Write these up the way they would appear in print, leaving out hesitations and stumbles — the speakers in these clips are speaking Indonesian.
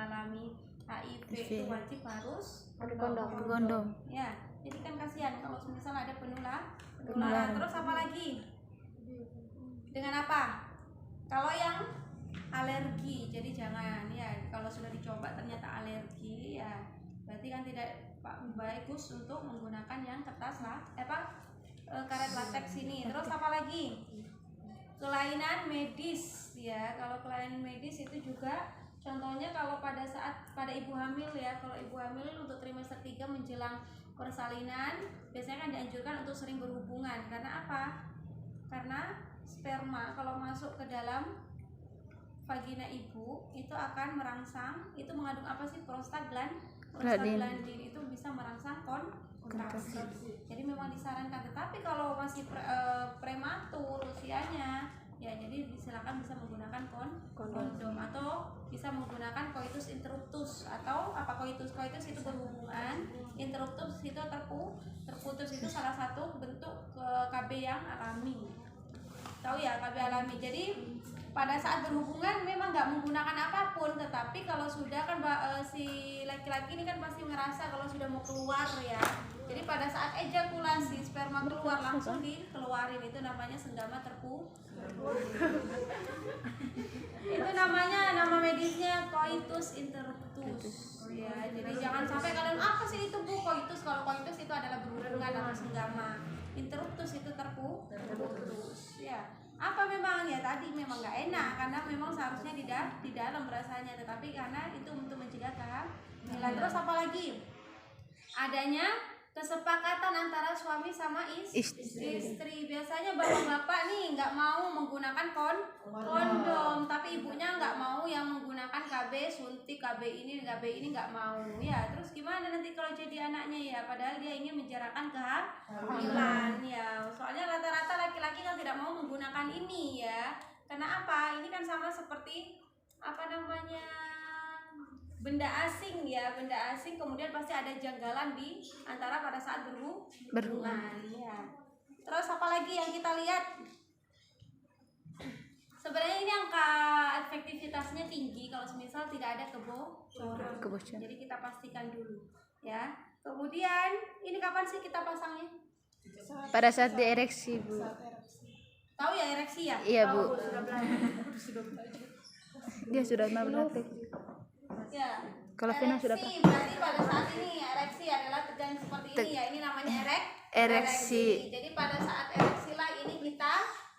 mengalami HIV itu wajib harus kondom. Ya, jadi kan kasihan kalau misal ada penularan. Terus apa lagi? Dengan apa? Kalau yang alergi, jadi jangan ya. Kalau sudah dicoba ternyata alergi ya, berarti kan tidak bagus untuk menggunakan yang kertas lah, karet latex ini. Terus apa lagi? Kelainan medis ya. Kalau kelainan medis itu juga contohnya kalau pada ibu hamil ya. Kalau ibu hamil untuk trimester 3 menjelang persalinan biasanya kan dianjurkan untuk sering berhubungan. Karena apa? Karena sperma kalau masuk ke dalam vagina ibu itu akan merangsang, itu mengandung apa sih? Prostaglandin itu bisa merangsang kontraksi. Jadi memang disarankan. Tetapi kalau masih prematur usianya ya, jadi silakan bisa menggunakan kondom atau bisa menggunakan coitus interruptus. Atau apa coitus itu berhubungan, interruptus itu terputus, itu salah satu bentuk KB yang alami. Tahu ya KB alami. Jadi pada saat berhubungan memang nggak menggunakan apapun, tetapi kalau sudah kan si laki-laki ini kan pasti ngerasa kalau sudah mau keluar ya. Jadi pada saat ejakulasi sperma keluar langsung dikeluarin, itu namanya senggama terputus. Itu nama medisnya coitus interruptus ya. Jadi jangan sampai kalian apa sih itu Bu coitus? Kalau coitus itu adalah berhubungan atau senggama, interruptus itu terputus ya. Apa memang ya tadi memang nggak enak karena memang seharusnya di dalam berasanya, tetapi karena itu untuk mencegah kehamilan. Terus apa lagi? Adanya kesepakatan antara suami sama istri. Biasanya bapak-bapak nih nggak mau menggunakan kondom, tapi ibunya nggak mau yang menggunakan KB suntik, KB ini nggak mau ya. Terus gimana nanti kalau jadi anaknya ya? Padahal dia ingin menjarakan kehamilan ya. Soalnya rata-rata laki-laki kan tidak mau menggunakan ini ya. Karena apa? Ini kan sama seperti benda asing ya, benda asing, kemudian pasti ada janggalan di antara pada saat berhubungan ya. Terus apa lagi yang kita lihat? Sebenarnya ini angka efektivitasnya tinggi kalau misal tidak ada kebocoran. Jadi kita pastikan dulu ya. Kemudian ini kapan sih kita pasangnya? Pada saat diereksi Bu. Tahu ya ereksi ya? Iya Bu. Sudah belajar. Dia sudah praktek. Ya. Kalau Vina sudah praktek. Berarti pada saat ini ereksi adalah tegangan seperti ini ya. Ini namanya ereksi. Jadi pada saat ereksi lah ini kita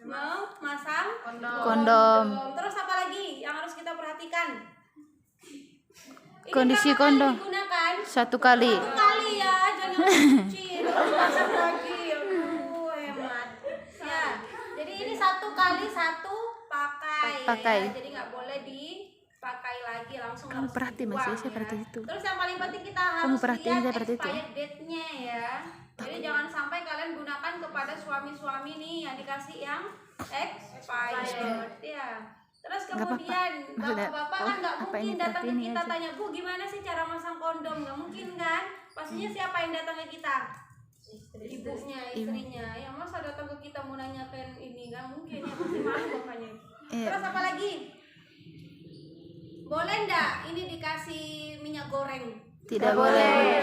memasang kondom. Terus apa lagi yang harus kita perhatikan? Kondisi kondom digunakan satu kali ya, jangan cuci pasang lagi. Hemat ya. Jadi ini satu kali satu pakai. Ya. Jadi nggak boleh dipakai lagi, langsung kamu harus perhati dibuang, masih ya. seperti itu. Terus yang paling penting kita harus lihat expired date-nya ya. Jadi jangan sampai kalian gunakan kepada suami-suami nih yang dikasih yang expired ya. Terus kemudian bapak-bapak kan nggak mungkin datang ke kita tanya, Bu gimana sih cara masang kondom? Nggak mungkin kan? Pastinya siapa yang datang ke kita? Ibunya, istrinya. Ya masa datang ke kita mau nanyakan ini? Nggak mungkin ya, pasti malu bapaknya. Terus apa lagi? Boleh nggak ini dikasih minyak goreng? Tidak boleh.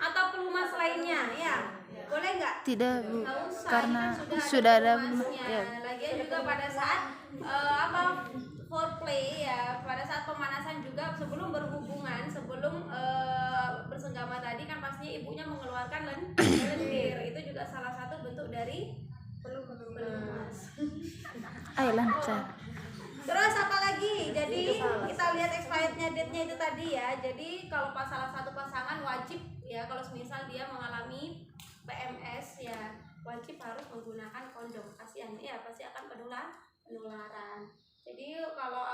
Atau pelumas lainnya ya? Boleh nggak? Tidak Bu, karena kan sudah ada ya. Lagian juga pada saat foreplay ya, pada saat pemanasan juga sebelum berhubungan, sebelum bersenggama tadi kan pastinya ibunya mengeluarkan lendir. Itu juga salah satu bentuk dari pelumas. Ayo lancar. Terus apa lagi? Jadi kita lihat expirednya date-nya itu tadi ya. Jadi kalau salah satu pasangan wajib ya, kalau misal dia mengalami PMS ya, wajib harus menggunakan kondom. Kasihan ya, pasti akan penularan. Jadi kalau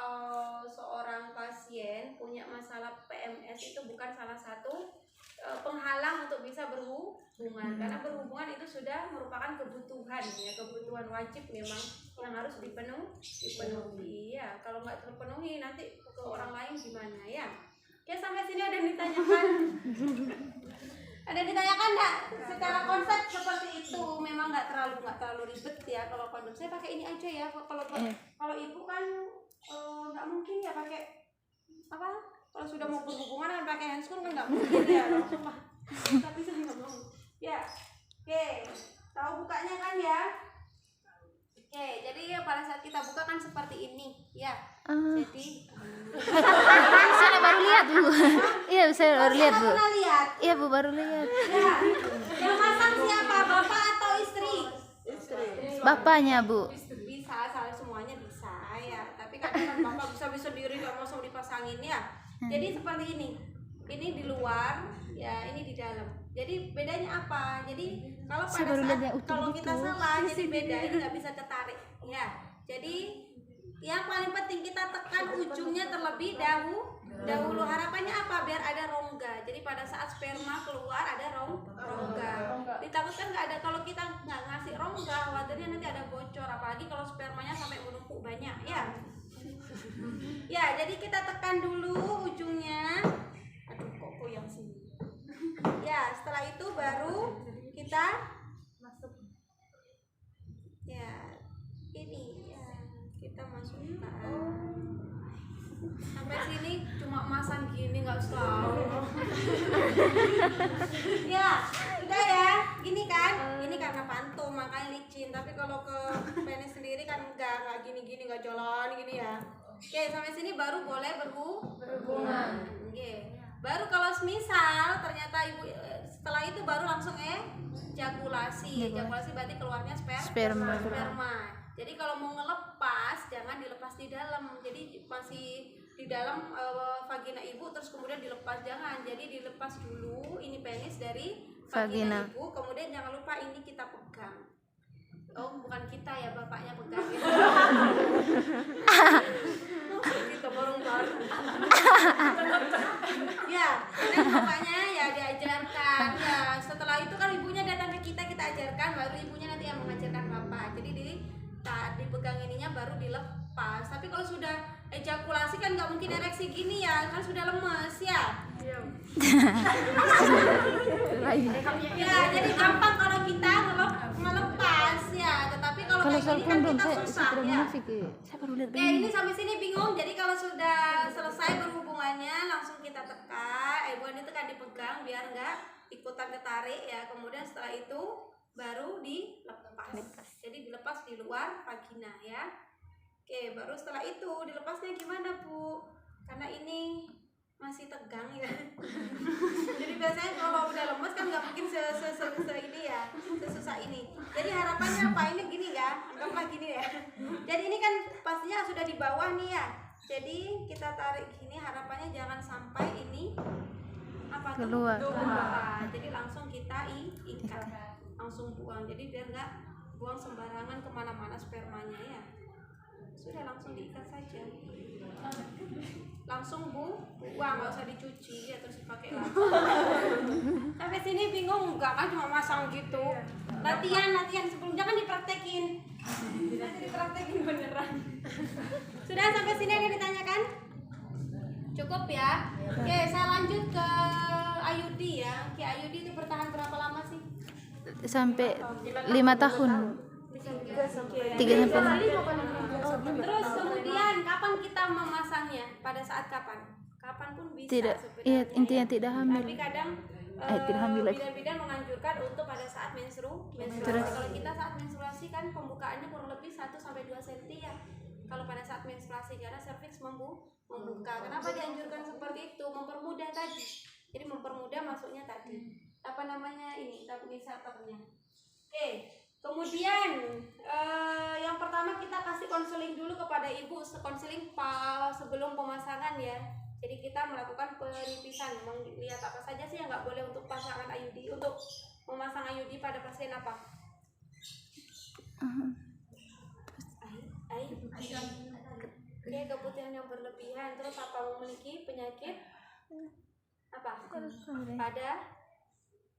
seorang pasien punya masalah PMS itu bukan salah satu penghalang untuk bisa berhubungan, karena berhubungan itu sudah merupakan kebutuhan ya, kebutuhan wajib memang yang harus dipenuhi ya. Kalau nggak terpenuhi nanti ke orang lain gimana ya? Oke, sampai sini ada yang ditanyakan? Ada yang ditanyakan nggak? Secara konsep seperti itu memang nggak terlalu ribet ya. Kalau kondom saya pakai ini aja ya. Kalau ibu kan nggak mungkin ya pakai apa? Kalau sudah mau berhubungan kan pakai handphone kan nggak mungkin ya. Tapi saya nggak mau. Ya, oke. Tahu bukanya kan ya? Oke, jadi pada saat kita buka kan seperti ini, ya. Jadi Saya baru lihat Bu. Iya saya baru lihat Bu. pernah lihat? Iya Bu baru lihat. Ya. Yang masang siapa? Bapak atau istri? Bapaknya Bu. Bisa, salah semuanya bisa ya. Tapi kadang kan bapak bisa sendiri nggak langsung dipasangin ya. Jadi seperti ini. Ini di luar, ya ini di dalam. Jadi bedanya apa? Jadi kalau Saya pada baru lihat saat yang utuh kalau gitu. kita salah, jadi beda. Ini nggak bisa ketarik. Ya. Jadi yang paling penting kita tekan ujungnya terlebih dahulu. Harapannya apa? Biar ada rongga. Jadi pada saat sperma keluar ada rongga. Ditakutkan nggak ada, kalau kita nggak ngasih rongga, khawatirnya nanti ada bocor. Apalagi kalau spermanya sampai menumpuk banyak, ya. Ya, jadi kita tekan dulu ujungnya. Aduh, kok goyang sini. Ya, setelah itu baru kita masuk. Ya, ini ya kita masukkan. Sampai sini cuma masang gini nggak selalu. Ya, sudah ya. Gini kan? Ini karena pantum makanya licin. Tapi kalau ke penis sendiri kan nggak gini-gini, nggak jalan gini ya. Oke, sampai sini baru boleh berhubungan. Oke. Baru kalau semisal ternyata ibu setelah itu baru langsung ejakulasi. Ejakulasi berarti keluarnya sperma. Jadi kalau mau ngelepas jangan dilepas di dalam. Jadi masih di dalam vagina ibu terus kemudian dilepas, jangan. Jadi dilepas dulu ini penis dari vagina ibu, kemudian jangan lupa ini kita pegang. Oh, bukan kita ya, bapaknya pegang. Kita bareng-bareng. Ya, dan bapaknya ya diajarkan. Ya, setelah itu kan ibunya datang ke kita ajarkan, baru ibunya nanti yang mengajarkan bapak. Jadi dipegang ininya baru dilepas. Tapi kalau sudah ejakulasi kan nggak mungkin ereksi gini ya, kan sudah lemes ya. Ya, jadi gampang kalau kita melepas ya. Tetapi kalau kayak gini kan kita susah ya. Ya, ini sampai sini bingung. Jadi kalau sudah selesai berhubungannya langsung kita tekan. Bukan ditekan, dipegang biar nggak ikutan ketarik ya. Kemudian setelah itu baru dilepas. Jadi dilepas di luar vagina ya. Oke, baru setelah itu dilepasnya gimana Bu? Karena ini masih tegang ya. Jadi biasanya kalau udah lemes kan nggak mungkin ini ya, sesusah ini. Jadi harapannya apa? Ini gini ya, anggaplah gini ya. Jadi ini kan pastinya sudah di bawah nih ya. Jadi kita tarik gini, harapannya jangan sampai ini apa tuh? Keluar. Jadi langsung kita ikat, langsung buang. Jadi biar nggak buang sembarangan kemana-mana spermanya ya. Sudah langsung diikat saja. Langsung buang, nggak usah dicuci ya terus dipakai lagi. Sampai sini bingung nggak kan cuma masang gitu. Latihan sebelum, jangan dipraktekin. Nanti dipraktekin beneran. Sudah sampai sini ada ditanyakan? Cukup ya. Oke, saya lanjut ke IUD ya. Oke, IUD itu bertahan berapa lama sih? Sampai 5 tahun. 3 sampai 6. Terus kemudian kapan kita memasangnya? Pada saat kapan? Kapan pun bisa Tidak, sebenarnya. iya intinya tidak hamil. Tapi kadang Tidak hamil lagi. bidan-bidan menganjurkan untuk pada saat menstruasi. Kalau kita saat menstruasi kan pembukaannya kurang lebih 1 sampai 2 cm ya. Kalau pada saat menstruasi karena serviks membuka. Kenapa dianjurkan seperti itu? Mempermudah tadi. Jadi mempermudah masuknya tadi. Apa namanya ini? Stabilisatornya. Oke. Kemudian yang pertama kita kasih konseling dulu kepada ibu, konseling sebelum pemasangan ya. Jadi kita melakukan penipisan, melihat apa saja sih yang nggak boleh untuk pasangan IUD, untuk memasang IUD pada pasien apa? Oke, keputihan yang berlebihan, terus apa, memiliki penyakit apa? Pada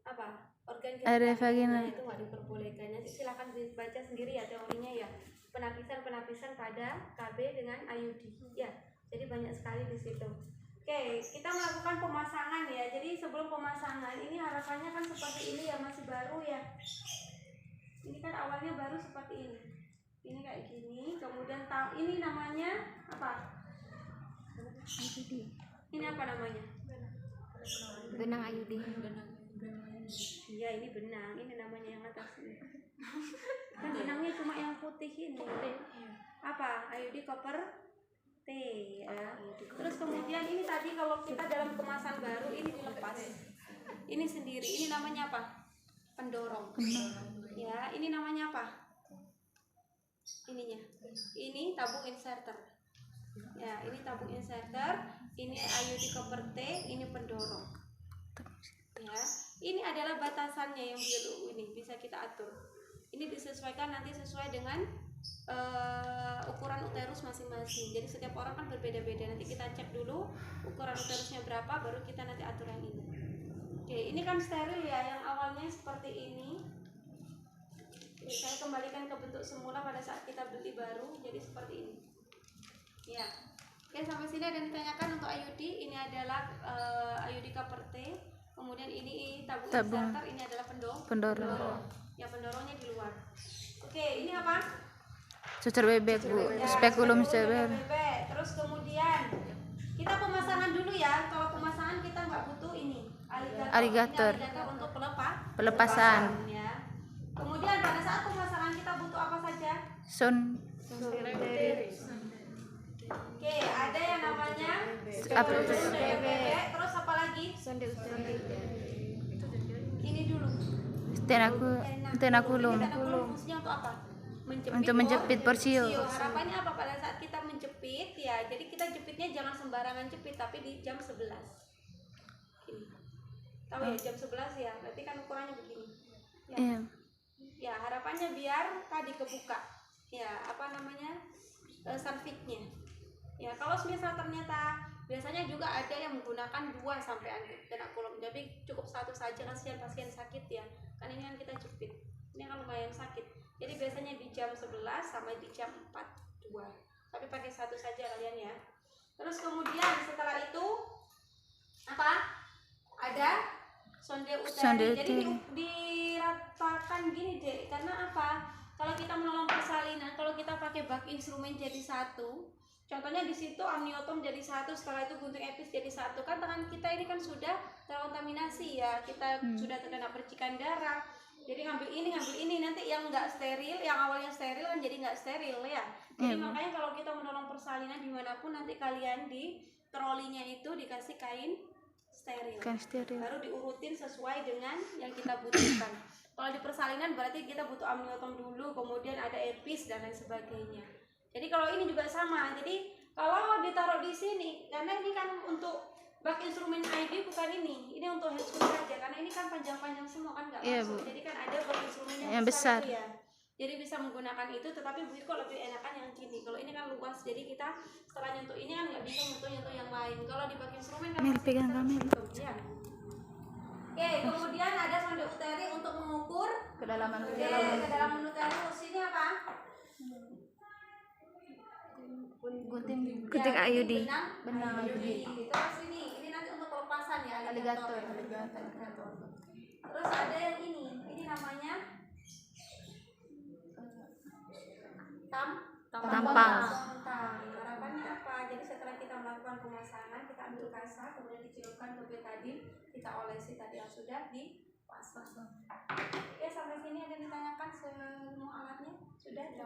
apa? Organ Area vagina. itu nggak diperbolehkan. Nanti silahkan dibaca sendiri ya teorinya ya. Penapisan pada KB dengan IUD ya. Jadi banyak sekali di situ. Oke, kita melakukan pemasangan ya. Jadi sebelum pemasangan ini harapannya kan seperti ini ya, masih baru ya. Ini kan awalnya baru seperti ini. Ini kayak gini. Kemudian ini namanya apa? Ini apa namanya? Benang Ayudi. Iya, ini benang. Ini namanya yang atas ini. Kan benangnya cuma yang putih ini. Apa? Ayudi koper T ya. Terus kemudian ini tadi kalau kita dalam kemasan baru ini dilepas. Ini sendiri. Ini namanya apa? Pendorong. Ya, ini namanya apa? Ininya. Ini tabung inserter. Ya, ini tabung inserter, ini Ayudi koper T, ini pendorong. Ya, ini adalah batasannya yang biru ini bisa kita atur. Ini disesuaikan nanti sesuai dengan ukuran uterus masing-masing. Jadi setiap orang kan berbeda-beda. Nanti kita cek dulu ukuran uterusnya berapa, baru kita nanti atur yang ini. Oke, ini kan steril ya, yang awalnya seperti ini. Oke, saya kembalikan ke bentuk semula pada saat kita beli baru, jadi seperti ini. Ya, oke, sampai sini ada yang ditanyakan untuk Ayudi. Ini adalah Ayudi koper T. Kemudian ini tabung inserter, ini adalah pendorong. Ya, pendorongnya di luar. Oke, ini apa? Cucur bebek Bu, Ya, spekulum bebek. Terus kemudian kita pemasangan dulu ya. Kalau pemasangan kita nggak butuh ini Alligator. Ini alligator untuk Pelepasan. Ya. Kemudian pada saat pemasangan kita butuh apa saja? Oke, ada yang namanya spekulum bebek. Terus apa lagi? Ini dulu. Tenakulum. Fungsinya untuk apa? Untuk menjepit porsio. Harapannya apa pada saat kita menjepit ya? Jadi kita jepitnya jangan sembarangan jepit, tapi di jam 11. Ini. Tahu ya jam 11 ya? Berarti kan ukurannya begini. Ya. Iya. Ya, harapannya biar tadi kebuka. Ya, apa namanya? Sanfitnya. Ya, kalau misal ternyata biasanya juga ada yang menggunakan 2 sampai tenakulum. Jadi cukup 1 saja, kasihan pasien sakit ya. Kan ini kan kita jepit. Ini kan lumayan sakit. Jadi biasanya di jam 11 sampai di jam 4 2. Tapi pakai 1 saja kalian ya. Terus kemudian setelah itu apa? Ada sonde uteri. Jadi diratakan gini deh. Karena apa? Kalau kita menolong persalinan, kalau kita pakai bak instrumen jadi 1, contohnya di situ amniotom jadi 1, setelah itu gunting epis jadi 1, kan tangan kita ini kan sudah terkontaminasi ya, kita sudah terkena percikan darah. Jadi ngambil ini nanti yang nggak steril, yang awalnya steril kan jadi nggak steril ya. Jadi makanya kalau kita menolong persalinan dimanapun nanti kalian di trolinya itu dikasih kain steril. Baru diurutin sesuai dengan yang kita butuhkan. Kalau di persalinan berarti kita butuh amniotom dulu, kemudian ada epis dan lain sebagainya. Jadi kalau ini juga sama. Jadi kalau ditaruh di sini, karena ini kan untuk bak instrumen ID bukan ini untuk headphone saja, karena ini kan panjang-panjang semua kan nggak masuk. Jadi kan ada bak instrumen yang besar itu ya. Jadi bisa menggunakan itu, tetapi begitu kok lebih enakan yang gini. Kalau ini kan luas, jadi kita setelah nyentuh ini kan nggak bisa nyentuh yang lain. Kalau di bak instrumen kan Pegang kamera. Ya. Oke, kemudian ada sonde uteri untuk mengukur kedalaman uteri. Sini apa? Gunting Ayudi. Benang Ayudi. Terus ini nanti untuk pelepasan ya, alligator. Terus ada yang ini namanya tampang. Harapannya apa? Jadi setelah kita melakukan pemasangan, kita ambil kasa, kemudian dicelupkan ke betadine, kita olesi tadi yang sudah dipasang. Oke, sampai sini ada yang ditanyakan semua alatnya sudah.